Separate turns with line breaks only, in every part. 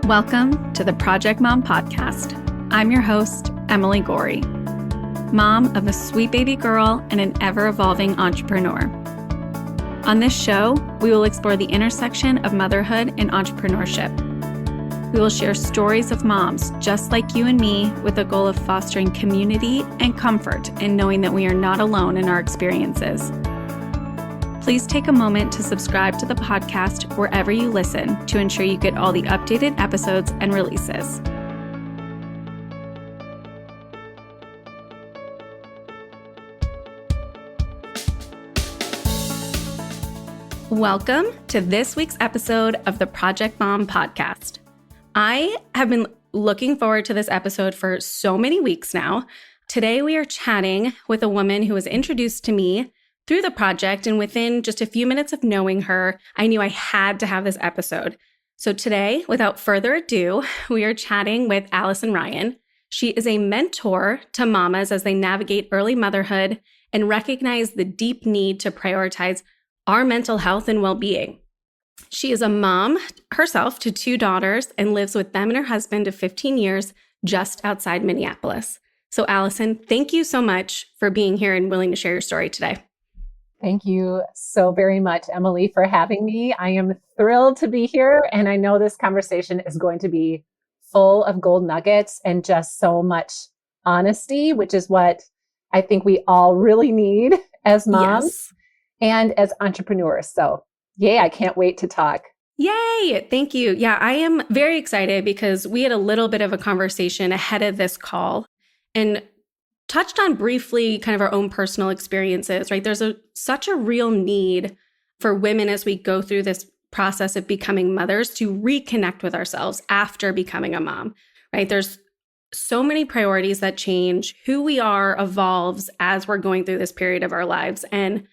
Welcome to the Project Mom Podcast. I'm your host, Emily Gorey, mom of a sweet baby girl and an ever-evolving entrepreneur. On this show, we will explore the intersection of motherhood and entrepreneurship. We will share stories of moms just like you and me with the goal of fostering community and comfort in knowing that we are not alone in our experiences. Please take a moment to subscribe to the podcast wherever you listen to ensure you get all the updated episodes and releases. Welcome to this week's episode of the Project Mom Podcast. I have been looking forward to this episode for so many weeks now. Today we are chatting with a woman who was introduced to me through the project, and within just a few minutes of knowing her, I knew I had to have this episode. So today, without further ado, we are chatting with Alison Ryan. She is a mentor to mamas as they navigate early motherhood and recognize the deep need to prioritize our mental health and well-being. She is a mom herself to 2 daughters and lives with them and her husband of 15 years just outside Minneapolis. So Alison, thank you so much for being here and willing to share your story today.
Thank you so very much, Emily, for having me. I am thrilled to be here, and I know this conversation is going to be full of gold nuggets and just so much honesty, which is what I think we all really need as moms and as entrepreneurs. So, yay, I can't wait to talk.
Yay! Thank you. Yeah, I am very excited because we had a little bit of a conversation ahead of this call and touched on briefly kind of our own personal experiences, right? There's such a real need for women as we go through this process of becoming mothers to reconnect with ourselves after becoming a mom, right? There's so many priorities that change. Who we are evolves as we're going through this period of our lives. And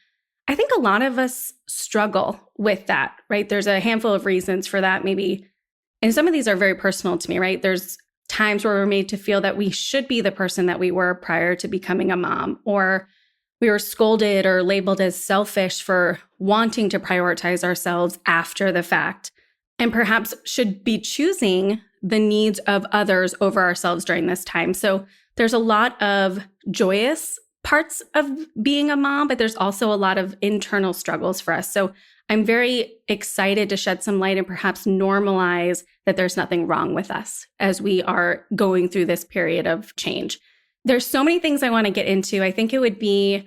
I think a lot of us struggle with that, right? There's a handful of reasons for that, maybe. And some of these are very personal to me, right? There's times where we're made to feel that we should be the person that we were prior to becoming a mom, or we were scolded or labeled as selfish for wanting to prioritize ourselves after the fact, and perhaps should be choosing the needs of others over ourselves during this time. So there's a lot of joyous parts of being a mom, but there's also a lot of internal struggles for us. So I'm very excited to shed some light and perhaps normalize that there's nothing wrong with us as we are going through this period of change. There's so many things I want to get into. I think it would be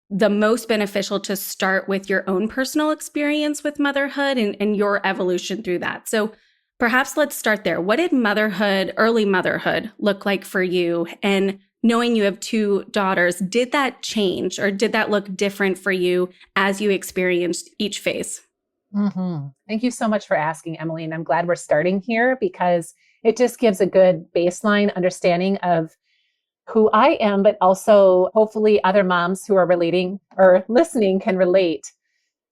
the most beneficial to start with your own personal experience with motherhood and your evolution through that. So perhaps let's start there. What did motherhood, early motherhood, look like for you? And knowing you have 2 daughters, did that change or did that look different for you as you experienced each phase?
Mm-hmm. Thank you so much for asking, Emily. And I'm glad we're starting here because it just gives a good baseline understanding of who I am, but also hopefully other moms who are relating or listening can relate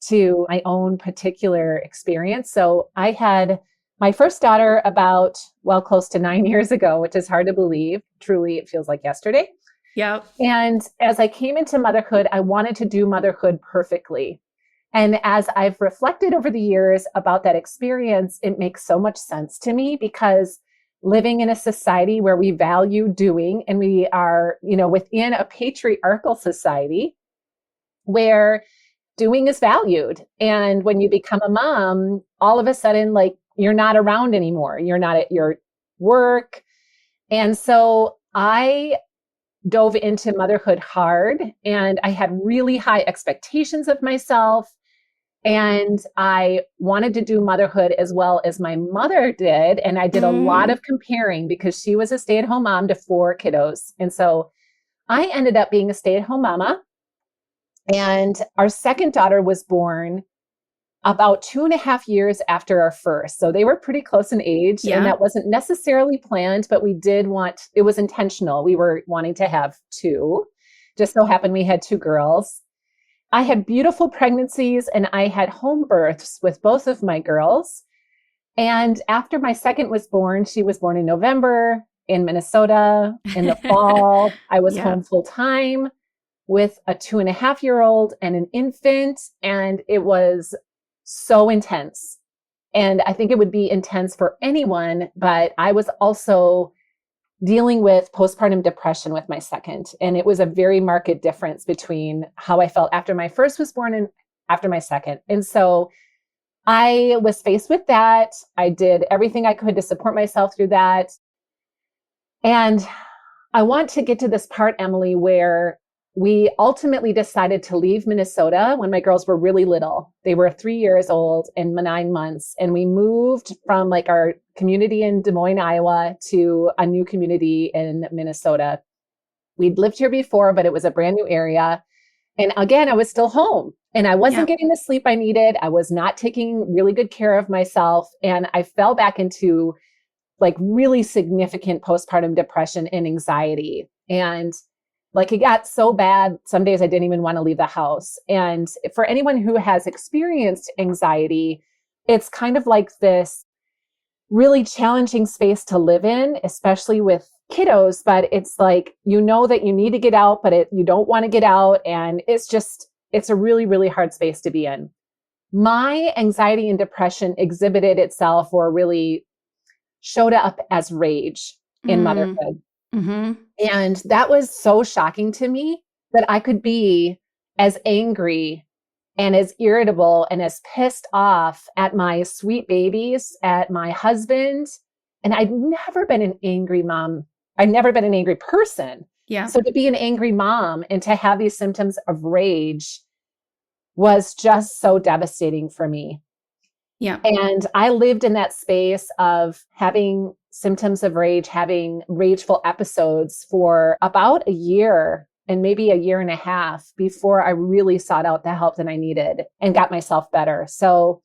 to my own particular experience. So I had my first daughter about, close to 9 years ago, which is hard to believe. Truly, it feels like yesterday.
Yep.
And as I came into motherhood, I wanted to do motherhood perfectly. And as I've reflected over the years about that experience, it makes so much sense to me because living in a society where we value doing, and we are, within a patriarchal society where doing is valued. And when you become a mom, all of a sudden, you're not around anymore. You're not at your work. And so I dove into motherhood hard, and I had really high expectations of myself. And I wanted to do motherhood as well as my mother did. And I did a lot of comparing because she was a stay-at-home mom to 4 kiddos. And so I ended up being a stay-at-home mama. And our second daughter was born about 2.5 years after our first. So they were pretty close in age.
Yeah.
And that wasn't necessarily planned, but it was intentional. We were wanting to have 2. Just so happened we had 2 girls. I had beautiful pregnancies and I had home births with both of my girls. And after my second was born, she was born in November in Minnesota. In the fall, I was home full time with a 2.5-year-old and an infant. And it was so intense. And I think it would be intense for anyone, but I was also dealing with postpartum depression with my second. And it was a very marked difference between how I felt after my first was born and after my second. And so I was faced with that. I did everything I could to support myself through that. And I want to get to this part, Emily, where we ultimately decided to leave Minnesota when my girls were really little. They were 3 years old and 9 months. And we moved from like our community in Des Moines, Iowa to a new community in Minnesota. We'd lived here before, but it was a brand new area. And again, I was still home and I wasn't getting the sleep I needed. I was not taking really good care of myself. And I fell back into like really significant postpartum depression and anxiety. And like it got so bad, some days I didn't even want to leave the house. And for anyone who has experienced anxiety, it's kind of like this really challenging space to live in, especially with kiddos. But it's like, you know that you need to get out, but you don't want to get out. And it's a really, really hard space to be in. My anxiety and depression exhibited itself or really showed up as rage in motherhood.
Mm-hmm.
And that was so shocking to me that I could be as angry and as irritable and as pissed off at my sweet babies, at my husband. And I'd never been an angry mom. I'd never been an angry person.
Yeah.
So to be an angry mom and to have these symptoms of rage was just so devastating for me.
Yeah.
And I lived in that space of having symptoms of rage, having rageful episodes for about a year and maybe a year and a half before I really sought out the help that I needed and got myself better. So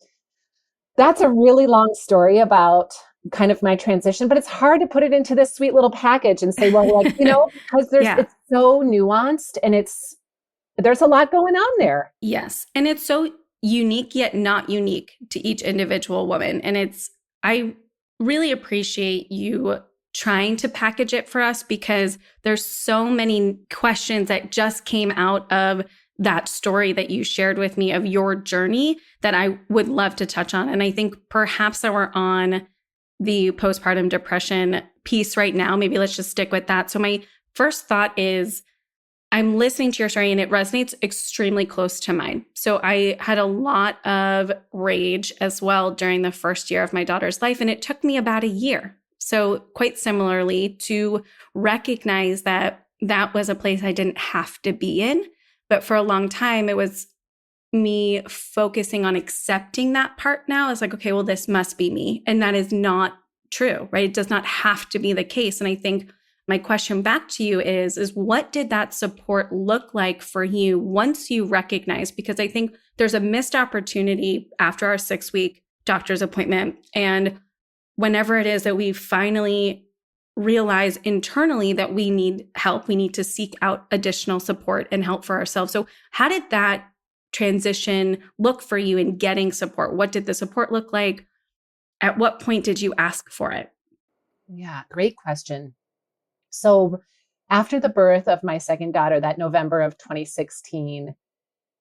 that's a really long story about kind of my transition, but it's hard to put it into this sweet little package and say, well, like, because it's so nuanced and there's a lot going on there.
Yes. And it's so unique yet not unique to each individual woman. And I really appreciate you trying to package it for us because there's so many questions that just came out of that story that you shared with me of your journey that I would love to touch on. And I think perhaps that we're on the postpartum depression piece right now. Maybe let's just stick with that. So my first thought is, I'm listening to your story and it resonates extremely close to mine. So I had a lot of rage as well during the first year of my daughter's life, and it took me about a year. So quite similarly to recognize that that was a place I didn't have to be in. But for a long time, it was me focusing on accepting that part now. It's like, okay, well, this must be me. And that is not true, right? It does not have to be the case. And I think my question back to you is what did that support look like for you once you recognized? Because I think there's a missed opportunity after our 6-week doctor's appointment. And whenever it is that we finally realize internally that we need help, we need to seek out additional support and help for ourselves. So how did that transition look for you in getting support? What did the support look like? At what point did you ask for it?
Yeah, great question. So after the birth of my second daughter, that November of 2016,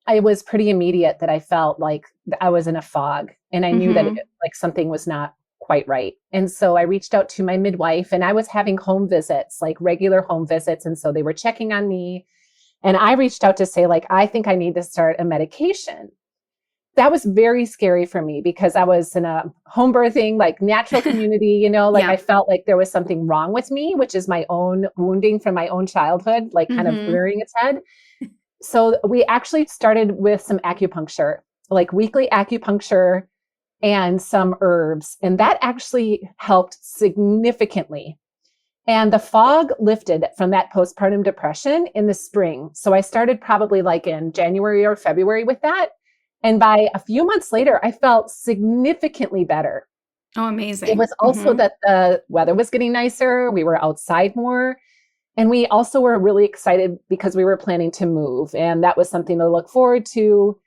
it was pretty immediate that I felt like I was in a fog and I knew that like something was not quite right. And so I reached out to my midwife and I was having home visits, like regular home visits. And so they were checking on me. And I reached out to say, like, I think I need to start a medication. That was very scary for me because I was in a home birthing, like natural community, I felt like there was something wrong with me, which is my own wounding from my own childhood, like kind of rearing its head. So we actually started with some acupuncture, like weekly acupuncture and some herbs. And that actually helped significantly. And the fog lifted from that postpartum depression in the spring. So I started probably like in January or February with that. And by a few months later, I felt significantly better.
Oh, amazing.
It was also that the weather was getting nicer. We were outside more. And we also were really excited because we were planning to move. And that was something to look forward to.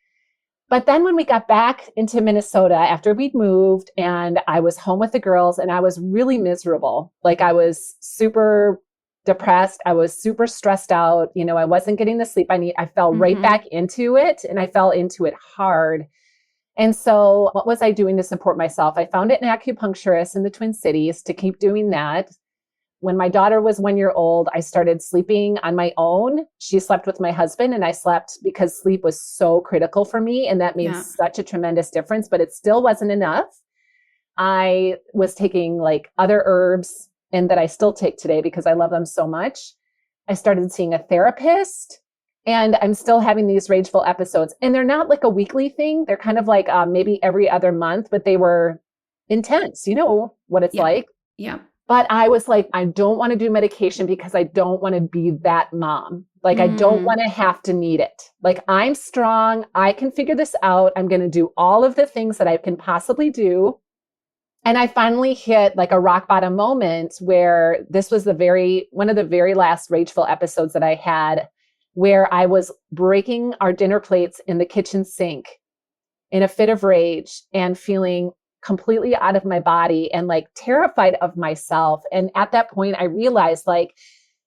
But then when we got back into Minnesota after we'd moved and I was home with the girls and I was really miserable, like I was super depressed. I was super stressed out. I wasn't getting the sleep I need. I fell right back into it and I fell into it hard. And so what was I doing to support myself? I found an acupuncturist in the Twin Cities to keep doing that. When my daughter was 1 year old, I started sleeping on my own. She slept with my husband and I slept because sleep was so critical for me. And that made
Yeah.
such a tremendous difference, but it still wasn't enough. I was taking like other herbs and that I still take today because I love them so much. I started seeing a therapist and I'm still having these rageful episodes. And they're not like a weekly thing. They're kind of like maybe every other month, but they were intense. You know what it's
Yeah.
like.
Yeah.
But I was like, I don't want to do medication because I don't want to be that mom. Like, I don't want to have to need it. Like, I'm strong. I can figure this out. I'm going to do all of the things that I can possibly do. And I finally hit like a rock bottom moment where this was one of the very last rageful episodes that I had, where I was breaking our dinner plates in the kitchen sink in a fit of rage and feeling completely out of my body and like terrified of myself. And at that point, I realized like,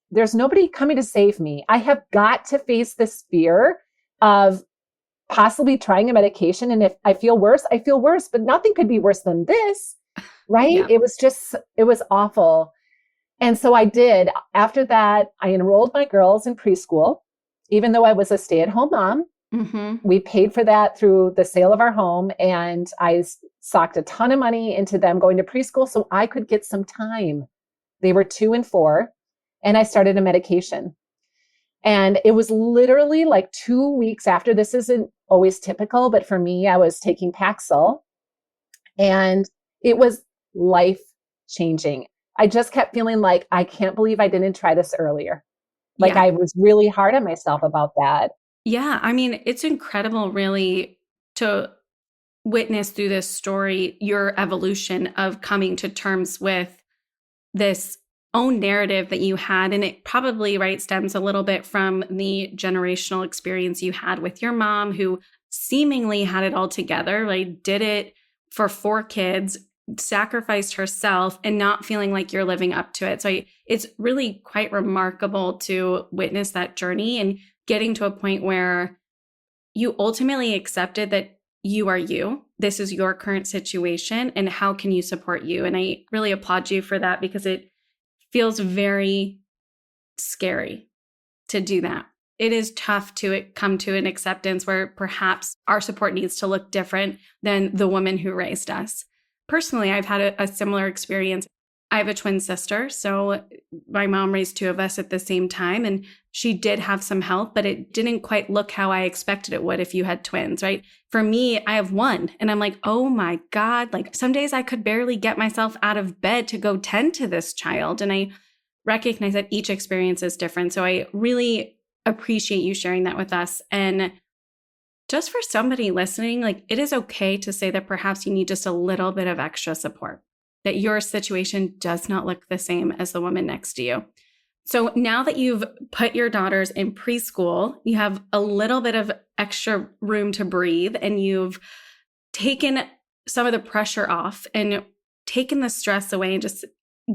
there's nobody coming to save me. I have got to face this fear of possibly trying a medication. And if I feel worse, I feel worse, but nothing could be worse than this. Right.
Yeah.
It was awful. And so I did. After that, I enrolled my girls in preschool, even though I was a stay-at-home mom. We paid for that through the sale of our home. And I socked a ton of money into them going to preschool so I could get some time. They were 2 and 4. And I started a medication. And it was literally like 2 weeks after. This isn't always typical, but for me, I was taking Paxil. And it was life changing. I just kept feeling like, I can't believe I didn't try this earlier. Like I was really hard on myself about that.
Yeah. I mean, it's incredible really to witness through this story, your evolution of coming to terms with this own narrative that you had. And it probably, right, stems a little bit from the generational experience you had with your mom, who seemingly had it all together, like did it for 4 kids, sacrificed herself and not feeling like you're living up to it. So it's really quite remarkable to witness that journey and getting to a point where you ultimately accepted that you are you. This is your current situation and how can you support you? And I really applaud you for that because it feels very scary to do that. It is tough to come to an acceptance where perhaps our support needs to look different than the woman who raised us. Personally, I've had a similar experience. I have a twin sister, so my mom raised 2 of us at the same time, and she did have some help, but it didn't quite look how I expected it would if you had twins, right? For me, I have 1, and I'm like, oh my God, like some days I could barely get myself out of bed to go tend to this child, and I recognize that each experience is different. So I really appreciate you sharing that with us. And just for somebody listening, like it is okay to say that perhaps you need just a little bit of extra support, that your situation does not look the same as the woman next to you. So now that you've put your daughters in preschool, you have a little bit of extra room to breathe and you've taken some of the pressure off and taken the stress away and just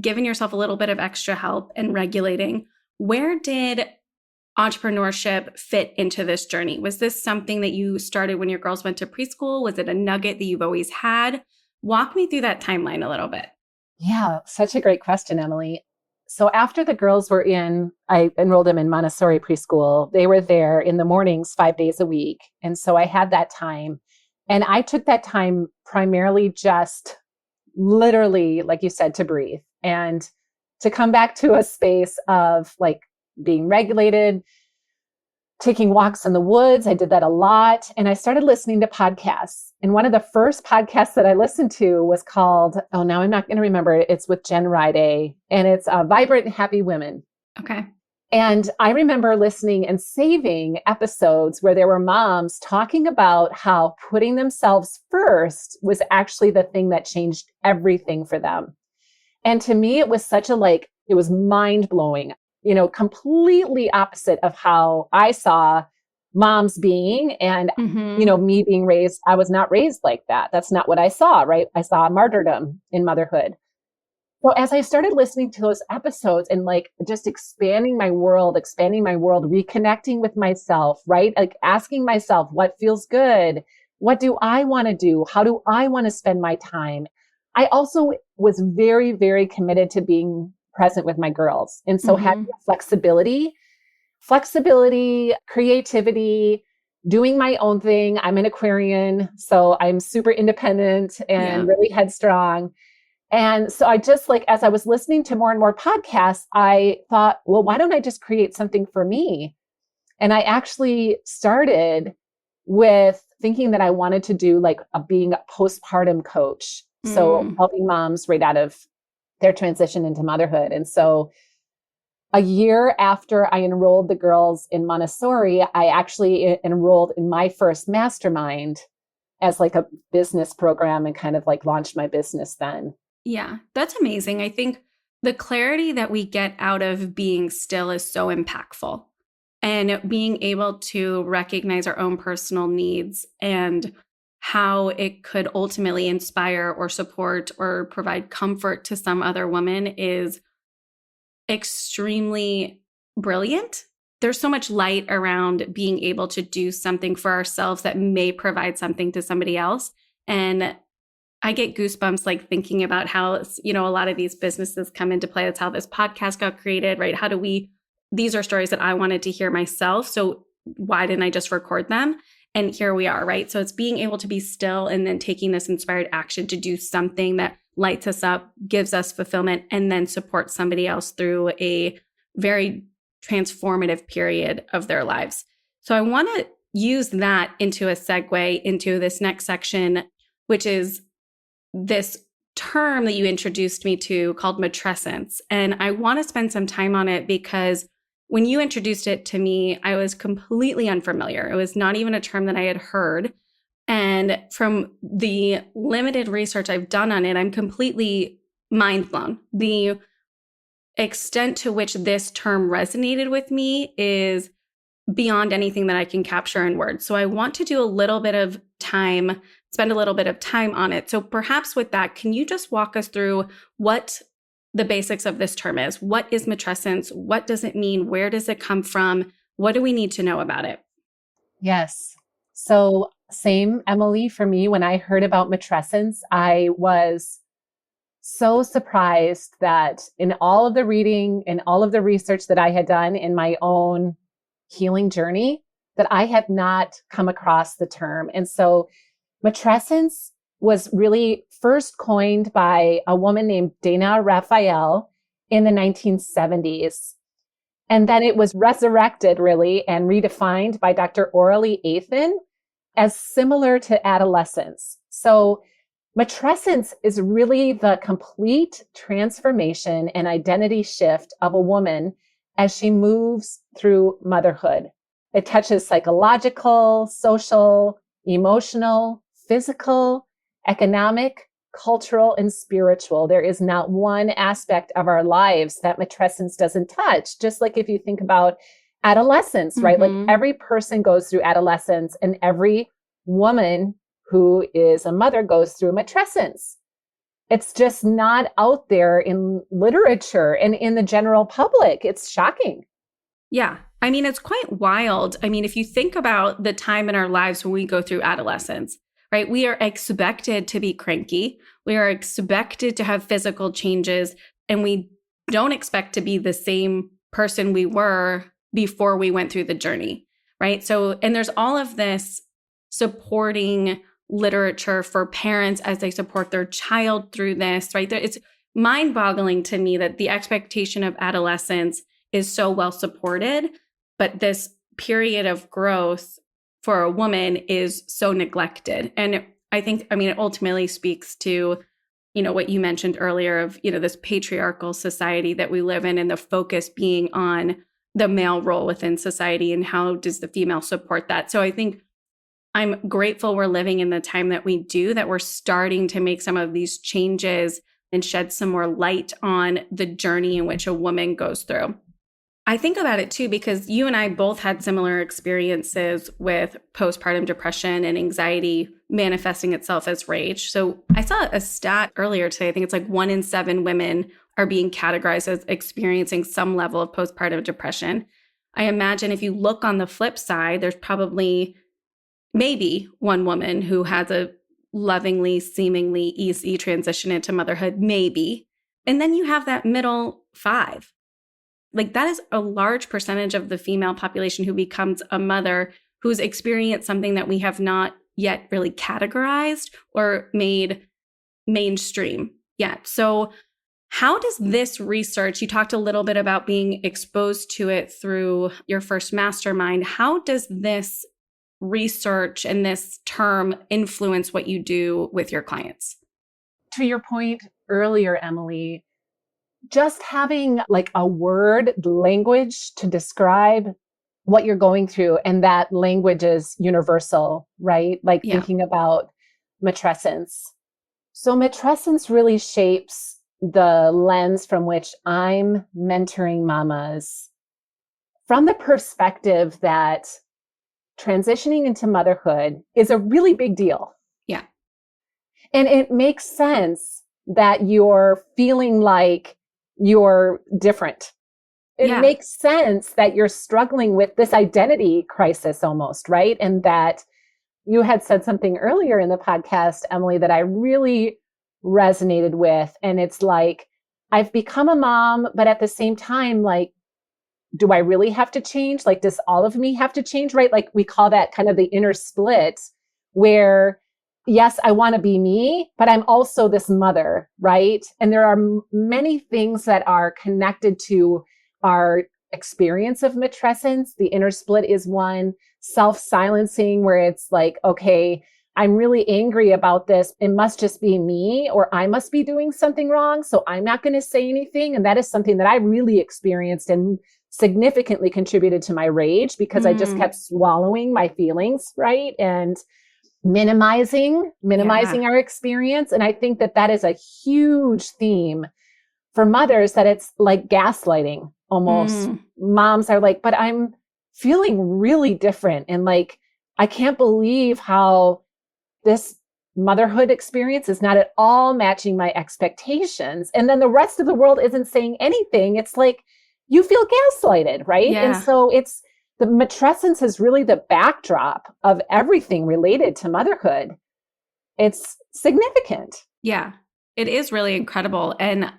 given yourself a little bit of extra help and regulating. Where did entrepreneurship fit into this journey? Was this something that you started when your girls went to preschool? Was it a nugget that you've always had? Walk me through that timeline a little bit.
Yeah, such a great question, Emily. So after the girls were I enrolled them in Montessori preschool. They were there in the mornings 5 days a week. And so I had that time. And I took that time primarily just literally, like you said, to breathe and to come back to a space of like being regulated, taking walks in the woods. I did that a lot. And I started listening to podcasts. And one of the first podcasts that I listened to was called, oh, now I'm not going to remember it. It's with Jen Ride, and it's Vibrant and Happy Women.
Okay.
And I remember listening and saving episodes where there were moms talking about how putting themselves first was actually the thing that changed everything for them. And to me, it was it was mind blowing, completely opposite of how I saw moms being and, me being raised. I was not raised like that. That's not what I saw, right? I saw martyrdom in motherhood. So as I started listening to those episodes and like just expanding my world, reconnecting with myself, right? Like asking myself what feels good, What do I want to do? How do I want to spend my time? I also was very, very committed to being present with my girls. And so having flexibility, creativity, doing my own thing. I'm an Aquarian, so I'm super independent and really headstrong. And so I just like, as I was listening to more and more podcasts, I thought, well, why don't I just create something for me? And I actually started with thinking that I wanted to do like being a postpartum coach. So helping moms right out of their transition into motherhood. And so a year after I enrolled the girls in Montessori, I actually enrolled in my first mastermind as like a business program and kind of like launched my business then.
Yeah, that's amazing. I think the clarity that we get out of being still is so impactful. And being able to recognize our own personal needs and how it could ultimately inspire or support or provide comfort to some other woman is extremely brilliant. There's so much light around being able to do something for ourselves that may provide something to somebody else. And I get goosebumps like thinking about how, a lot of these businesses come into play. That's how this podcast got created, right? These are stories that I wanted to hear myself. So why didn't I just record them? And here we are, right? So it's being able to be still and then taking this inspired action to do something that lights us up, gives us fulfillment, and then supports somebody else through a very transformative period of their lives. So I want to use that into a segue into this next section, which is this term that you introduced me to called Matrescence. And I want to spend some time on it because when you introduced it to me, I was completely unfamiliar. It was not even a term that I had heard. And from the limited research I've done on it, I'm completely mind blown. The extent to which this term resonated with me is beyond anything that I can capture in words. So I want to do spend a little bit of time on it. So perhaps with that, can you just walk us through what the basics of this term is? What is matrescence? What does it mean? Where does it come from? What do we need to know about it?
Yes. So same, Emily, for me, when I heard about matrescence, I was so surprised that in all of the reading and all of the research that I had done in my own healing journey, that I had not come across the term. And so matrescence was really first coined by a woman named Dana Raphael in the 1970s. And then it was resurrected really and redefined by Dr. Aurelie Athan as similar to adolescence. So matrescence is really the complete transformation and identity shift of a woman as she moves through motherhood. It touches psychological, social, emotional, physical, economic, cultural, and spiritual. There is not one aspect of our lives that matrescence doesn't touch. Just like if you think about adolescence, right? Like every person goes through adolescence and every woman who is a mother goes through matrescence. It's just not out there in literature and in the general public. It's shocking.
Yeah. I mean, it's quite wild. I mean, if you think about the time in our lives when we go through adolescence, right? We are expected to be cranky. We are expected to have physical changes, and we don't expect to be the same person we were before we went through the journey, right? So, and there's all of this supporting literature for parents as they support their child through this, right? It's mind-boggling to me that the expectation of adolescence is so well supported, but this period of growth for a woman is so neglected. And I think, it ultimately speaks to, what you mentioned earlier of, this patriarchal society that we live in and the focus being on the male role within society and how does the female support that. So I think I'm grateful we're living in the time that we do, that we're starting to make some of these changes and shed some more light on the journey in which a woman goes through. I think about it too, because you and I both had similar experiences with postpartum depression and anxiety manifesting itself as rage. So I saw a stat earlier today. I think it's like 1 in 7 women are being categorized as experiencing some level of postpartum depression. I imagine if you look on the flip side, there's probably maybe one woman who has a lovingly, seemingly easy transition into motherhood, maybe. And then you have that middle 5. Like that is a large percentage of the female population who becomes a mother who's experienced something that we have not yet really categorized or made mainstream yet. So how does this research, you talked a little bit about being exposed to it through your first mastermind. How does this research and this term influence what you do with your clients?
To your point earlier, Emily, just having like a word, language to describe what you're going through, and that language is universal, right? Like thinking about matrescence. So matrescence really shapes the lens from which I'm mentoring mamas from the perspective that transitioning into motherhood is a really big deal.
Yeah.
And it makes sense that you're feeling like you're different. It makes sense that you're struggling with this identity crisis almost, right? And that you had said something earlier in the podcast, Emily, that I really resonated with. And it's like, I've become a mom, but at the same time, like, do I really have to change? Like, does all of me have to change, right? Like we call that kind of the inner split where, yes, I want to be me, but I'm also this mother, right? And there are many things that are connected to our experience of matrescence. The inner split is one. Self-silencing, where it's like, okay, I'm really angry about this. It must just be me, or I must be doing something wrong. So I'm not going to say anything. And that is something that I really experienced and significantly contributed to my rage because I just kept swallowing my feelings, right? And minimizing our experience. And I think that that is a huge theme for mothers, that it's like gaslighting almost. Moms are like, but I'm feeling really different. And like, I can't believe how this motherhood experience is not at all matching my expectations. And then the rest of the world isn't saying anything. It's like, you feel gaslighted, right?
Yeah.
And so it's, the matrescence is really the backdrop of everything related to motherhood. It's significant.
Yeah, it is really incredible. And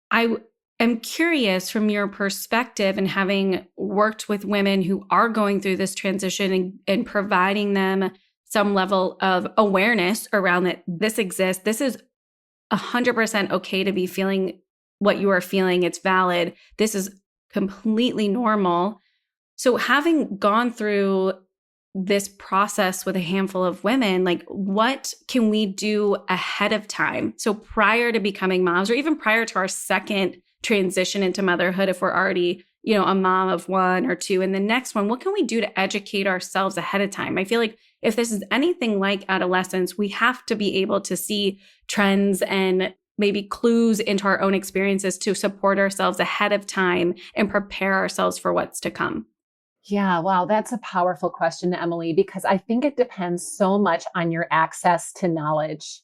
I am curious from your perspective and having worked with women who are going through this transition and providing them some level of awareness around that this exists. This is 100% okay to be feeling what you are feeling. It's valid. This is completely normal. So having gone through this process with a handful of women, like what can we do ahead of time? So prior to becoming moms, or even prior to our second transition into motherhood, if we're already, a mom of 1 or 2, and the next one, what can we do to educate ourselves ahead of time? I feel like if this is anything like adolescence, we have to be able to see trends and maybe clues into our own experiences to support ourselves ahead of time and prepare ourselves for what's to come.
Yeah, wow, that's a powerful question, Emily, because I think it depends so much on your access to knowledge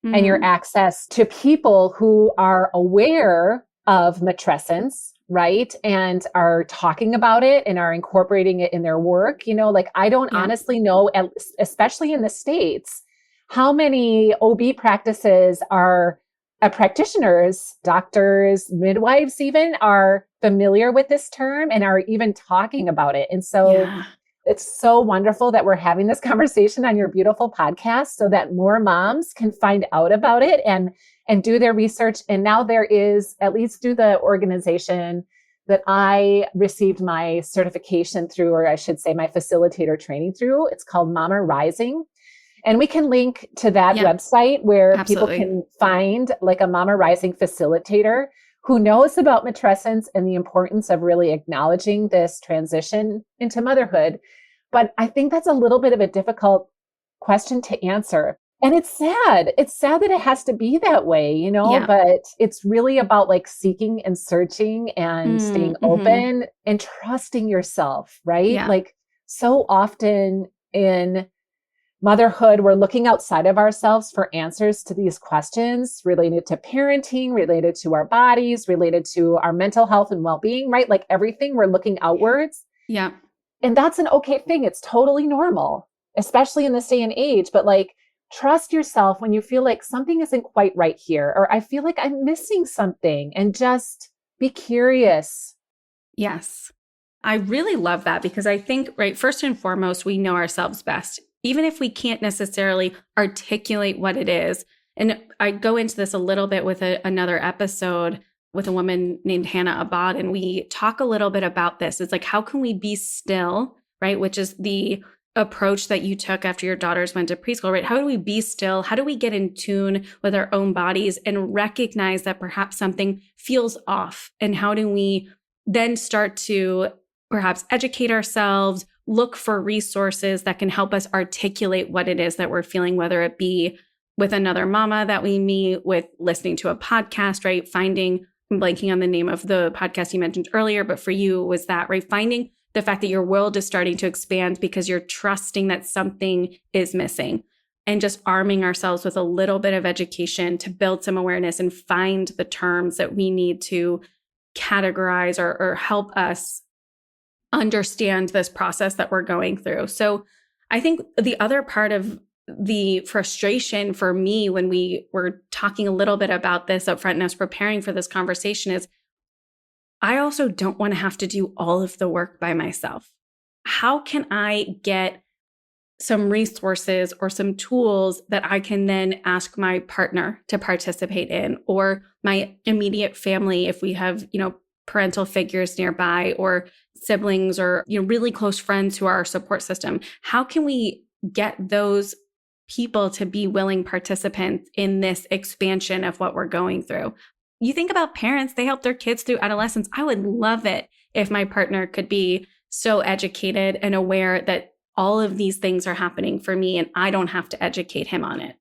and your access to people who are aware of matrescence, right? And are talking about it and are incorporating it in their work. Like I don't honestly know, especially in the States, how many OB practices are practitioners, doctors, midwives even are familiar with this term and are even talking about it. And so it's so wonderful that we're having this conversation on your beautiful podcast so that more moms can find out about it and do their research. And now there is, at least through the organization that I received my certification through, or I should say my facilitator training through, it's called Mama Rising. And we can link to that website where people can find like a Mama Rising facilitator who knows about matrescence and the importance of really acknowledging this transition into motherhood. But I think that's a little bit of a difficult question to answer. And it's sad. It's sad that it has to be that way, but it's really about like seeking and searching and staying open and trusting yourself, right?
Yeah.
Like so often in motherhood, we're looking outside of ourselves for answers to these questions related to parenting, related to our bodies, related to our mental health and well-being, right? Like everything, we're looking outwards.
Yeah.
And that's an okay thing. It's totally normal. especially in this day and age. But like, trust yourself when you feel like something isn't quite right here, or I feel like I'm missing something, and just be curious.
Yes. I really love that because I think, right, first and foremost, we know ourselves best, even if we can't necessarily articulate what it is. And I go into this a little bit with another episode with a woman named Hannah Abad, and we talk a little bit about this. It's like, how can we be still, right? Which is the approach that you took after your daughters went to preschool, right? How do we be still? How do we get in tune with our own bodies and recognize that perhaps something feels off? And how do we then start to perhaps educate ourselves, look for resources that can help us articulate what it is that we're feeling, whether it be with another mama that we meet, with listening to a podcast, right? Finding, I'm blanking on the name of the podcast you mentioned earlier, but for you was that, right? Finding the fact that your world is starting to expand because you're trusting that something is missing, and just arming ourselves with a little bit of education to build some awareness and find the terms that we need to categorize or help us understand this process that we're going through. So I think the other part of the frustration for me when we were talking a little bit about this up front and us preparing for this conversation is I also don't want to have to do all of the work by myself. How can I get some resources or some tools that I can then ask my partner to participate in, or my immediate family if we have, parental figures nearby, or siblings, or, really close friends who are our support system? How can we get those people to be willing participants in this expansion of what we're going through? You think about parents, they help their kids through adolescence. I would love it if my partner could be so educated and aware that all of these things are happening for me and I don't have to educate him on it.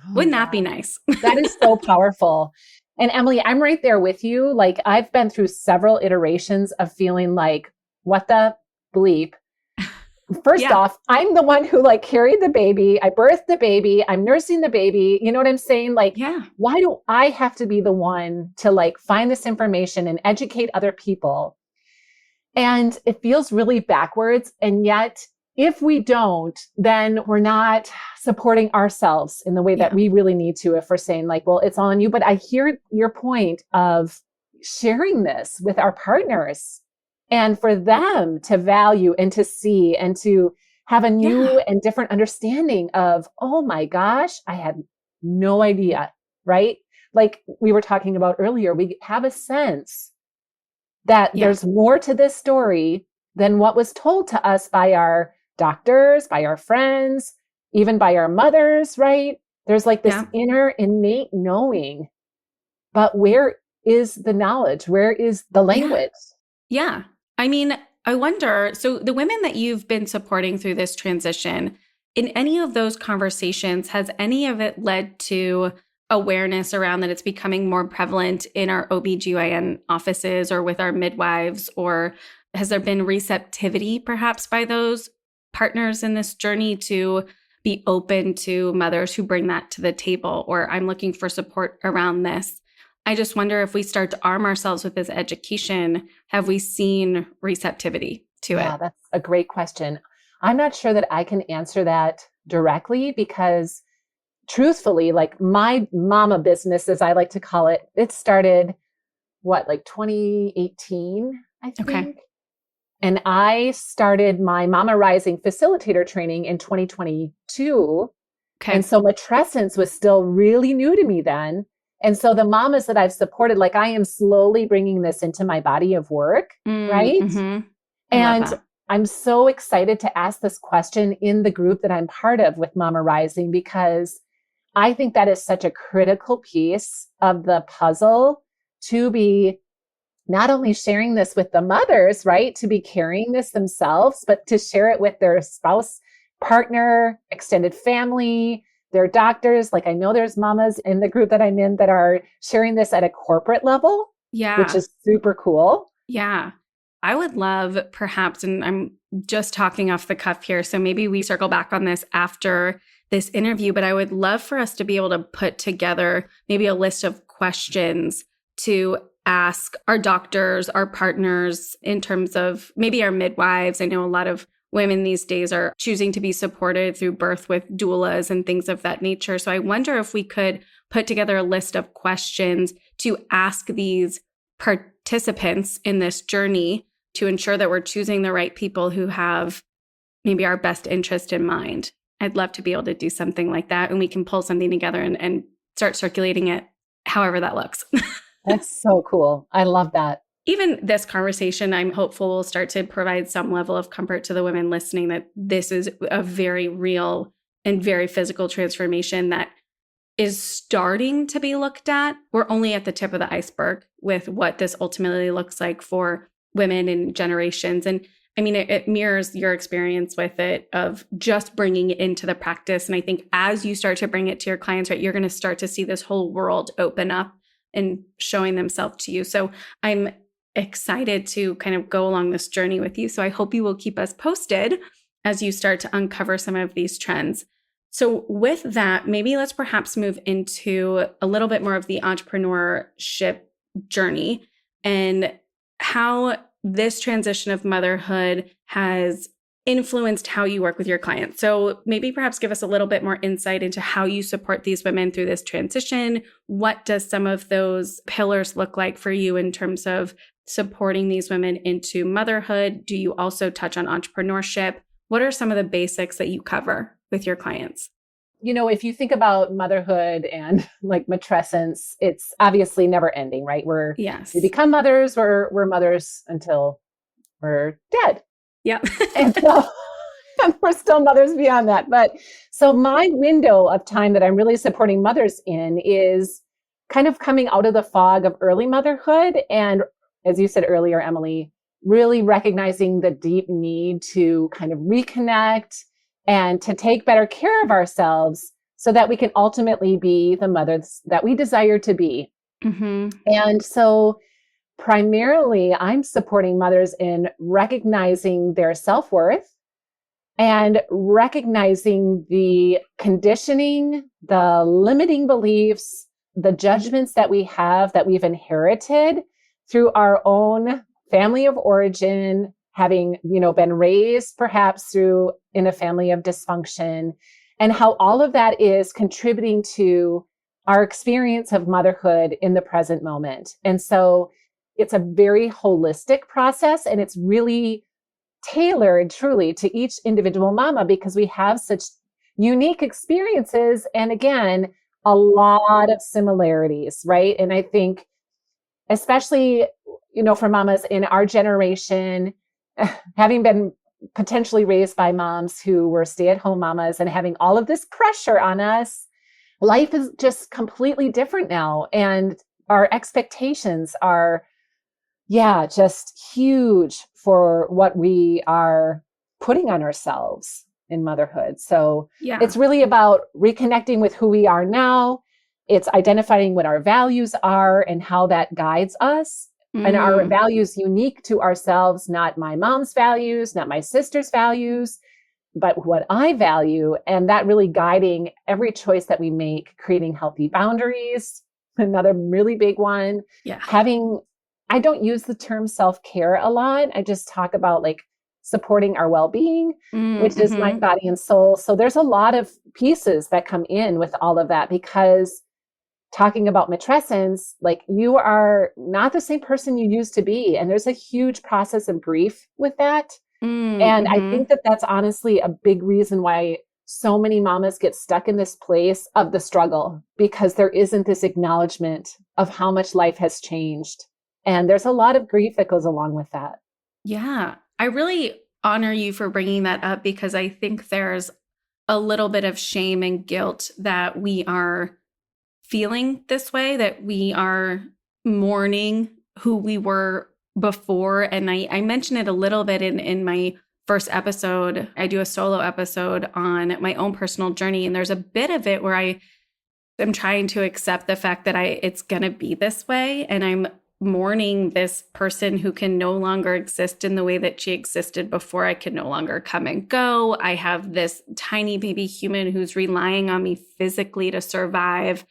Oh, wouldn't that be nice?
That is so powerful. And Emily, I'm right there with you. Like, I've been through several iterations of feeling like, what the bleep? First off, I'm the one who carried the baby. I birthed the baby. I'm nursing the baby. You know what I'm saying? Why do I have to be the one to find this information and educate other people? And it feels really backwards. And yet, if we don't, then we're not supporting ourselves in the way that we really need to, if we're saying well, it's all on you. But I hear your point of sharing this with our partners, and for them to value and to see and to have a new and different understanding of, oh my gosh, I had no idea, right? Like we were talking about earlier, we have a sense that there's more to this story than what was told to us by our doctors, by our friends, even by our mothers, right? There's this inner innate knowing, but where is the knowledge? Where is the language?
Yeah. I mean, I wonder, so the women that you've been supporting through this transition, in any of those conversations, has any of it led to awareness around that it's becoming more prevalent in our OBGYN offices or with our midwives? Or has there been receptivity perhaps by those partners in this journey to be open to mothers who bring that to the table, or I'm looking for support around this? I just wonder if we start to arm ourselves with this education, have we seen receptivity to it?
Yeah, that's a great question. I'm not sure that I can answer that directly because truthfully, my mama business, as I like to call it, it started 2018, I think. Okay. And I started my Mama Rising facilitator training in 2022. Okay. And so Matrescence was still really new to me then. And so the mamas that I've supported, I am slowly bringing this into my body of work, right? Mm-hmm. And I'm so excited to ask this question in the group that I'm part of with Mama Rising, because I think that is such a critical piece of the puzzle to be not only sharing this with the mothers, right? To be carrying this themselves, but to share it with their spouse, partner, extended family, their doctors. I know there's mamas in the group that I'm in that are sharing this at a corporate level, which is super cool.
Yeah. I would love perhaps, and I'm just talking off the cuff here, so maybe we circle back on this after this interview, but I would love for us to be able to put together maybe a list of questions to ask our doctors, our partners, in terms of maybe our midwives. I know a lot of women these days are choosing to be supported through birth with doulas and things of that nature. So I wonder if we could put together a list of questions to ask these participants in this journey to ensure that we're choosing the right people who have maybe our best interest in mind. I'd love to be able to do something like that, and we can pull something together and start circulating it however that looks.
That's so cool. I love that.
Even this conversation, I'm hopeful will start to provide some level of comfort to the women listening that this is a very real and very physical transformation that is starting to be looked at. We're only at the tip of the iceberg with what this ultimately looks like for women and generations. And I mean, it mirrors your experience with it of just bringing it into the practice. And I think as you start to bring it to your clients, right, you're going to start to see this whole world open up and showing themselves to you. So I'm excited to kind of go along this journey with you. So I hope you will keep us posted as you start to uncover some of these trends. So with that, maybe let's perhaps move into a little bit more of the entrepreneurship journey and how this transition of motherhood has influenced how you work with your clients. So maybe perhaps give us a little bit more insight into how you support these women through this transition. What does some of those pillars look like for you in terms of supporting these women into motherhood? Do you also touch on entrepreneurship? What are some of the basics that you cover with your clients?
You know, if you think about motherhood and like matrescence, it's obviously never ending, right?
Yes.
We become mothers, we're mothers until we're dead.
Yeah.
And so and we're still mothers beyond that. But so my window of time that I'm really supporting mothers in is kind of coming out of the fog of early motherhood. And as you said earlier, Emily, really recognizing the deep need to kind of reconnect and to take better care of ourselves so that we can ultimately be the mothers that we desire to be.
Mm-hmm.
And so primarily, I'm supporting mothers in recognizing their self-worth and recognizing the conditioning, the limiting beliefs, the judgments that we have that we've inherited through our own family of origin, having, been raised perhaps in a family of dysfunction, and how all of that is contributing to our experience of motherhood in the present moment. And so it's a very holistic process, and it's really tailored truly to each individual mama because we have such unique experiences. And again, a lot of similarities, right? And I think, especially, for mamas in our generation, having been potentially raised by moms who were stay-at-home mamas and having all of this pressure on us, life is just completely different now. And our expectations are, just huge for what we are putting on ourselves in motherhood. So It's really about reconnecting with who we are now. It's identifying what our values are and how that guides us. And our values unique to ourselves, not my mom's values, not my sister's values, but what I value. And that really guiding every choice that we make, creating healthy boundaries, another really big one.
Yeah.
I don't use the term self-care a lot. I just talk about like supporting our well-being, which is mind, body, and soul. So there's a lot of pieces that come in with all of that, because talking about matrescence, like you are not the same person you used to be. And there's a huge process of grief with that. And I think that that's honestly a big reason why so many mamas get stuck in this place of the struggle, because there isn't this acknowledgement of how much life has changed. And there's a lot of grief that goes along with that.
Yeah. I really honor you for bringing that up, because I think there's a little bit of shame and guilt that we are feeling this way, that we are mourning who we were before. And I mentioned it a little bit in my first episode. I do a solo episode on my own personal journey. And there's a bit of it where I am trying to accept the fact that it's going to be this way. And I'm mourning this person who can no longer exist in the way that she existed before. I can no longer come and go. I have this tiny baby human who's relying on me physically to survive.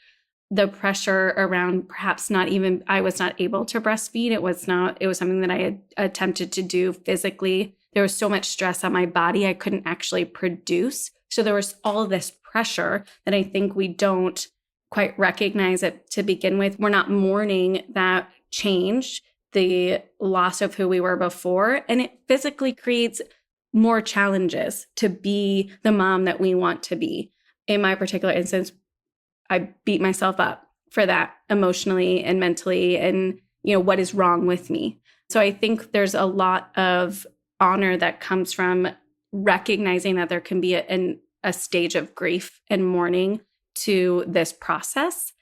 The pressure around perhaps I was not able to breastfeed. It was something that I had attempted to do physically there was so much stress on my body, I couldn't actually produce. So there was all this pressure that I think we don't quite recognize it to begin with. We're not mourning that change, the loss of who we were before, and it physically creates more challenges to be the mom that we want to be. In my particular instance, I beat myself up for that emotionally and mentally, and what is wrong with me. So I think there's a lot of honor that comes from recognizing that there can be a stage of grief and mourning to this process.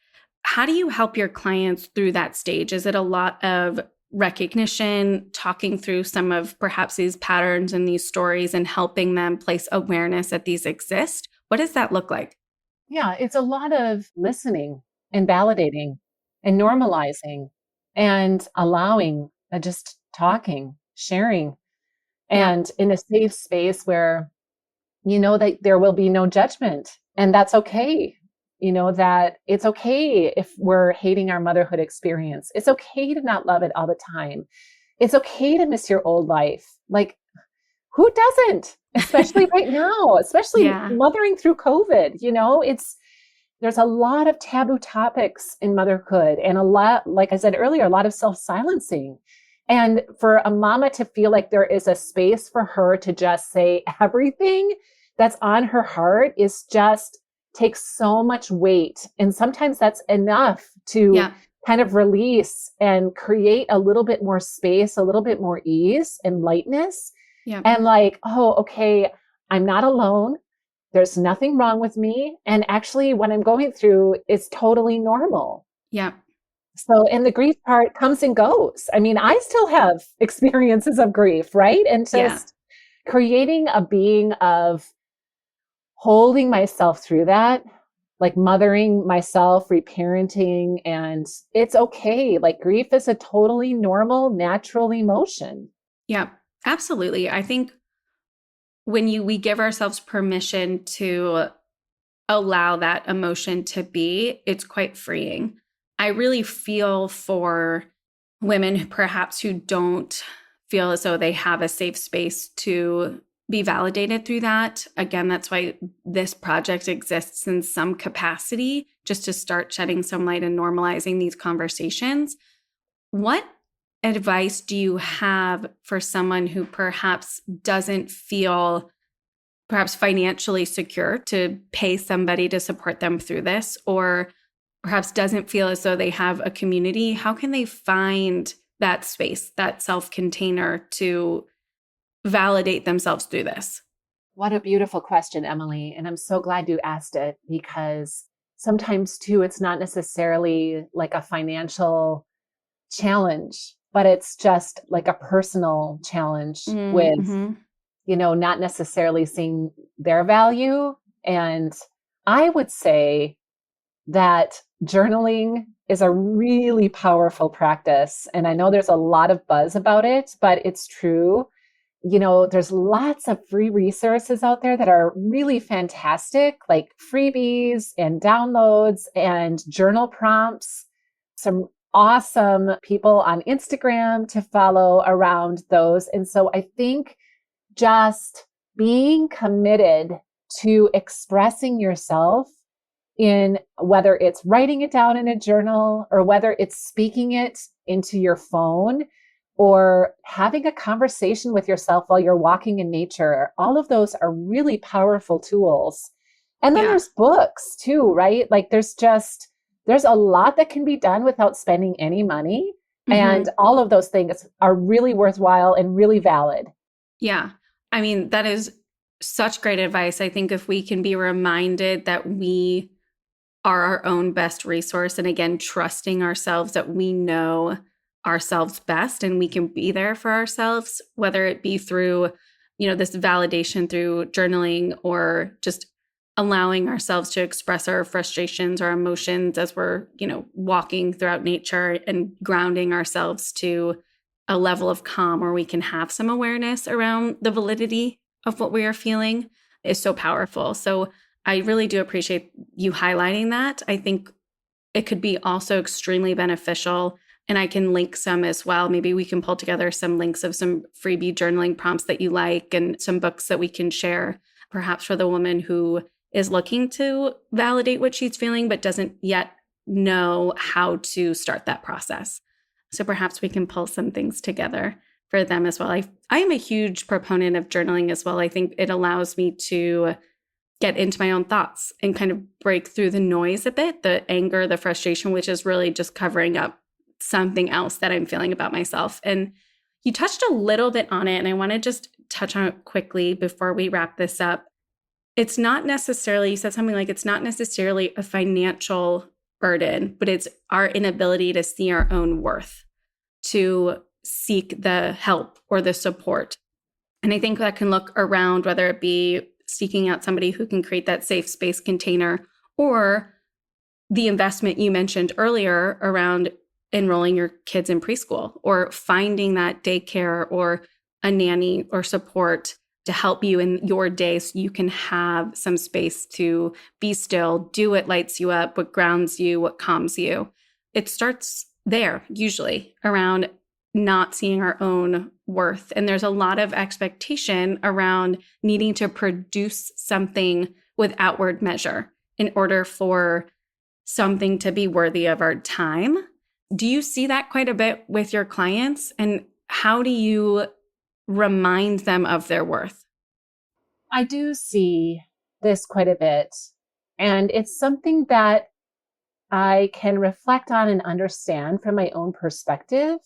How do you help your clients through that stage? Is it a lot of recognition, talking through some of perhaps these patterns and these stories and helping them place awareness that these exist? What does that look like?
Yeah, it's a lot of listening and validating and normalizing and allowing, just talking, sharing, and in a safe space where that there will be no judgment, and that's okay. That it's okay if we're hating our motherhood experience. It's okay to not love it all the time. It's okay to miss your old life. Like, who doesn't? Especially right now, especially mothering through COVID. There's a lot of taboo topics in motherhood, and a lot, like I said earlier, a lot of self-silencing. And for a mama to feel like there is a space for her to just say everything that's on her heart is just takes so much weight. And sometimes that's enough to kind of release and create a little bit more space, a little bit more ease and lightness. And like, oh, okay, I'm not alone. There's nothing wrong with me. And actually, what I'm going through is totally normal.
Yeah.
So, and the grief part comes and goes. I mean, I still have experiences of grief, right? And just creating a being of holding myself through that, like mothering myself, reparenting, and it's okay. Like, grief is a totally normal, natural emotion.
Yeah, absolutely. I think when we give ourselves permission to allow that emotion to be, it's quite freeing. I really feel for women perhaps who don't feel as though they have a safe space to be validated through that. Again, that's why this project exists in some capacity, just to start shedding some light and normalizing these conversations. What advice do you have for someone who perhaps doesn't feel perhaps financially secure to pay somebody to support them through this, or perhaps doesn't feel as though they have a community? How can they find that space, that self-container to validate themselves through this?
What a beautiful question, Emily. And I'm so glad you asked it, because sometimes too, it's not necessarily like a financial challenge, but it's just like a personal challenge with, not necessarily seeing their value. And I would say that journaling is a really powerful practice. And I know there's a lot of buzz about it, but it's true. There's lots of free resources out there that are really fantastic, like freebies and downloads and journal prompts. Some awesome people on Instagram to follow around those. And so I think just being committed to expressing yourself, in whether it's writing it down in a journal or whether it's speaking it into your phone or having a conversation with yourself while you're walking in nature, all of those are really powerful tools. And then there's books too, right? Like there's a lot that can be done without spending any money. And all of those things are really worthwhile and really valid.
Yeah. I mean, that is such great advice. I think if we can be reminded that we are our own best resource, and again, trusting ourselves that we know ourselves best and we can be there for ourselves, whether it be through, this validation through journaling or just allowing ourselves to express our frustrations or emotions as we're, walking throughout nature and grounding ourselves to a level of calm where we can have some awareness around the validity of what we are feeling is so powerful. So I really do appreciate you highlighting that. I think it could be also extremely beneficial And I can link some as well. Maybe we can pull together some links of some freebie journaling prompts that you like and some books that we can share, perhaps for the woman who is looking to validate what she's feeling, but doesn't yet know how to start that process. So perhaps we can pull some things together for them as well. I am a huge proponent of journaling as well. I think it allows me to get into my own thoughts and kind of break through the noise a bit, the anger, the frustration, which is really just covering up something else that I'm feeling about myself. And you touched a little bit on it, and I want to just touch on it quickly before we wrap this up. It's not necessarily, you said something like it's not necessarily a financial burden, but it's our inability to see our own worth, to seek the help or the support. And I think that can look around, whether it be seeking out somebody who can create that safe space container, or the investment you mentioned earlier around enrolling your kids in preschool, or finding that daycare or a nanny or support to help you in your day so you can have some space to be still, do what lights you up, what grounds you, what calms you. It starts there, usually, around not seeing our own worth. And there's a lot of expectation around needing to produce something with outward measure in order for something to be worthy of our time. Do you see that quite a bit with your clients? And how do you remind them of their worth?
I do see this quite a bit. And it's something that I can reflect on and understand from my own perspective.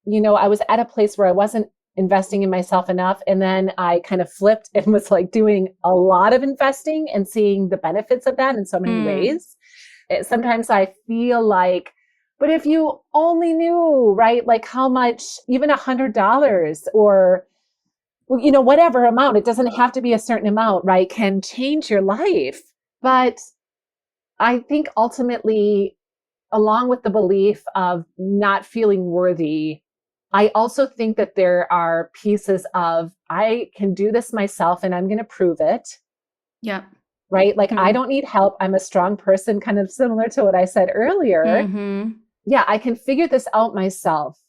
You know, I was at a place where I wasn't investing in myself enough. And then I kind of flipped and was like doing a lot of investing and seeing the benefits of that in so many ways. Sometimes I feel like, but if you only knew, right, like how much, even $100 or, you know, whatever amount, it doesn't have to be a certain amount, right, can change your life. But I think ultimately, along with the belief of not feeling worthy, I also think that there are pieces of, I can do this myself and I'm going to prove it.
Yeah.
Right? Like, I don't need help. I'm a strong person, kind of similar to what I said earlier. Yeah, I can figure this out myself,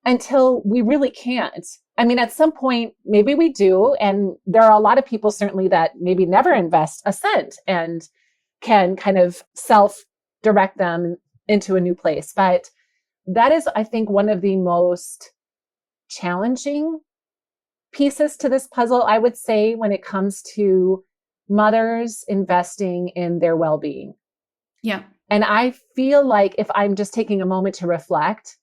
until we really can't. I mean, at some point, maybe we do. And there are a lot of people certainly that maybe never invest a cent and can kind of self-direct them into a new place. But that is, I think, one of the most challenging pieces to this puzzle, I would say, when it comes to mothers investing in their well-being.
Yeah.
And I feel like, if I'm just taking a moment to reflect,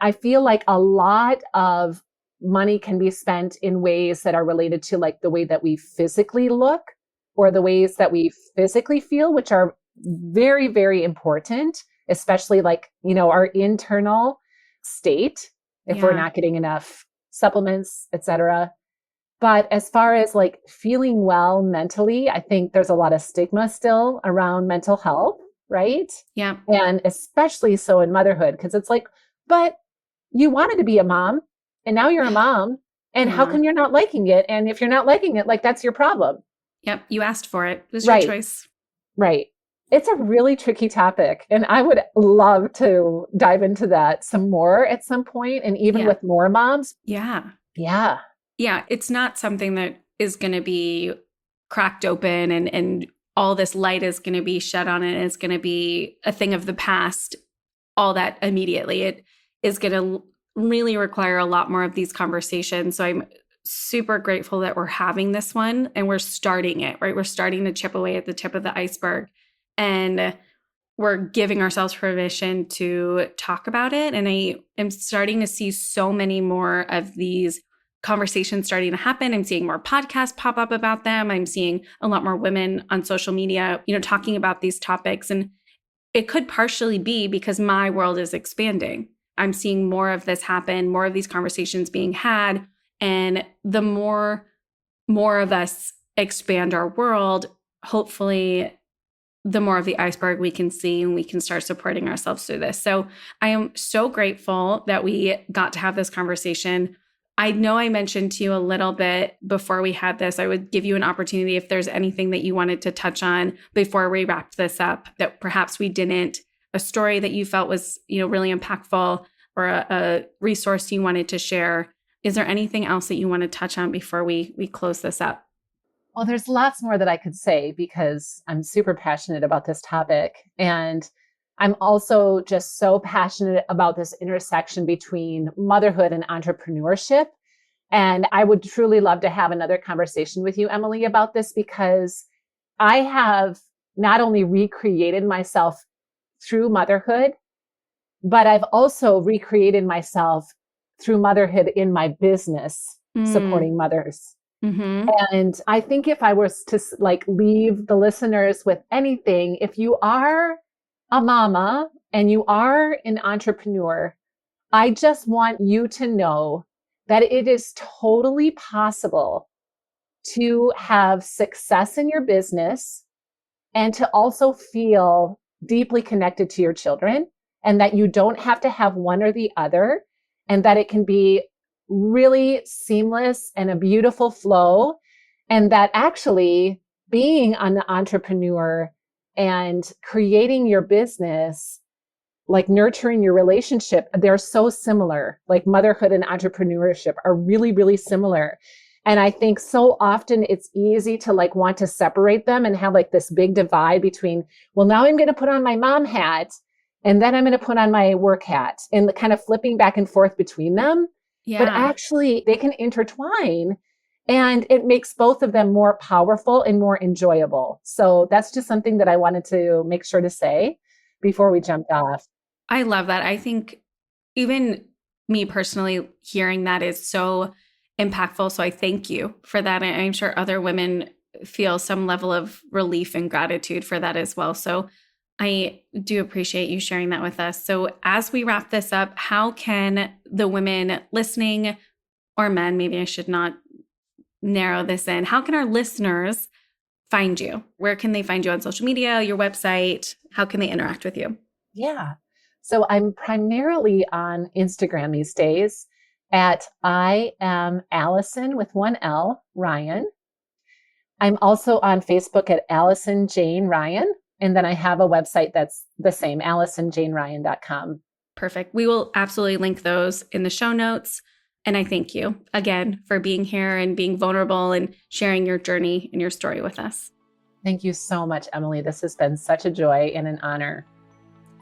I feel like a lot of money can be spent in ways that are related to like the way that we physically look or the ways that we physically feel, which are very, very important, especially like, you know, our internal state, if we're not getting enough supplements, etc. But as far as like feeling well mentally, I think there's a lot of stigma still around mental health, right?
Yeah.
And especially so in motherhood, because it's like, but you wanted to be a mom and now you're a mom. And how come you're not liking it? And if you're not liking it, like, that's your problem.
Yep. You asked for it. It was your choice.
Right. It's a really tricky topic. And I would love to dive into that some more at some point, and even with more moms.
Yeah.
Yeah.
Yeah. It's not something that is going to be cracked open and all this light is going to be shed on it. And it's going to be a thing of the past, all that immediately. It is going to really require a lot more of these conversations. So I'm super grateful that we're having this one and we're starting it, right? We're starting to chip away at the tip of the iceberg, and we're giving ourselves permission to talk about it. And I am starting to see so many more of these conversations starting to happen. I'm seeing more podcasts pop up about them. I'm seeing a lot more women on social media, you know, talking about these topics. And it could partially be because my world is expanding. I'm seeing more of this happen, more of these conversations being had. And the more of us expand our world, hopefully the more of the iceberg we can see, and we can start supporting ourselves through this. So I am so grateful that we got to have this conversation. I know I mentioned to you a little bit before we had this, I would give you an opportunity if there's anything that you wanted to touch on before we wrapped this up that perhaps we didn't. a story that you felt was, really impactful, or a resource you wanted to share. Is there anything else that you want to touch on before we close this up?
Well, there's lots more that I could say because I'm super passionate about this topic. And I'm also just so passionate about this intersection between motherhood and entrepreneurship. And I would truly love to have another conversation with you, Emily, about this, because I have not only recreated myself through motherhood, but I've also recreated myself through motherhood in my business, supporting mothers.
Mm-hmm.
And I think if I was to leave the listeners with anything, if you are a mama and you are an entrepreneur, I just want you to know that it is totally possible to have success in your business and to also feel deeply connected to your children, and that you don't have to have one or the other, and that it can be really seamless and a beautiful flow. And that actually being an entrepreneur and creating your business, like nurturing your relationship, they're so similar. Like motherhood and entrepreneurship are really, really similar. And I think so often it's easy to want to separate them and have this big divide between, well, now I'm going to put on my mom hat and then I'm going to put on my work hat, and the kind of flipping back and forth between them.
Yeah.
But actually they can intertwine, and it makes both of them more powerful and more enjoyable. So that's just something that I wanted to make sure to say before we jumped off.
I love that. I think even me personally hearing that is so impactful. So I thank you for that. And I'm sure other women feel some level of relief and gratitude for that as well. So I do appreciate you sharing that with us. So as we wrap this up, how can the women listening, or men, maybe I should not narrow this in, how can our listeners find you? Where can they find you on social media, your website? How can they interact with you?
Yeah. So I'm primarily on Instagram these days at I am Alison with one L, Ryan. I'm also on Facebook at Alison Jane Ryan. And then I have a website that's the same, AlisonJaneRyan.com.
Perfect. We will absolutely link those in the show notes. And I thank you again for being here and being vulnerable and sharing your journey and your story with us.
Thank you so much, Emily. This has been such a joy and an honor.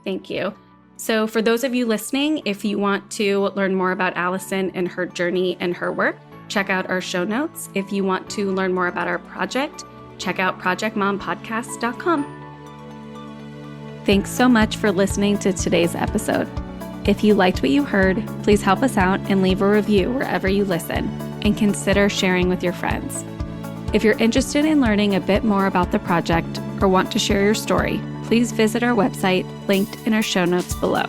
Thank you. So for those of you listening, if you want to learn more about Alison and her journey and her work, check out our show notes. If you want to learn more about our project, check out projectmompodcast.com. Thanks so much for listening to today's episode. If you liked what you heard, please help us out and leave a review wherever you listen, and consider sharing with your friends. If you're interested in learning a bit more about the project or want to share your story, please visit our website linked in our show notes below.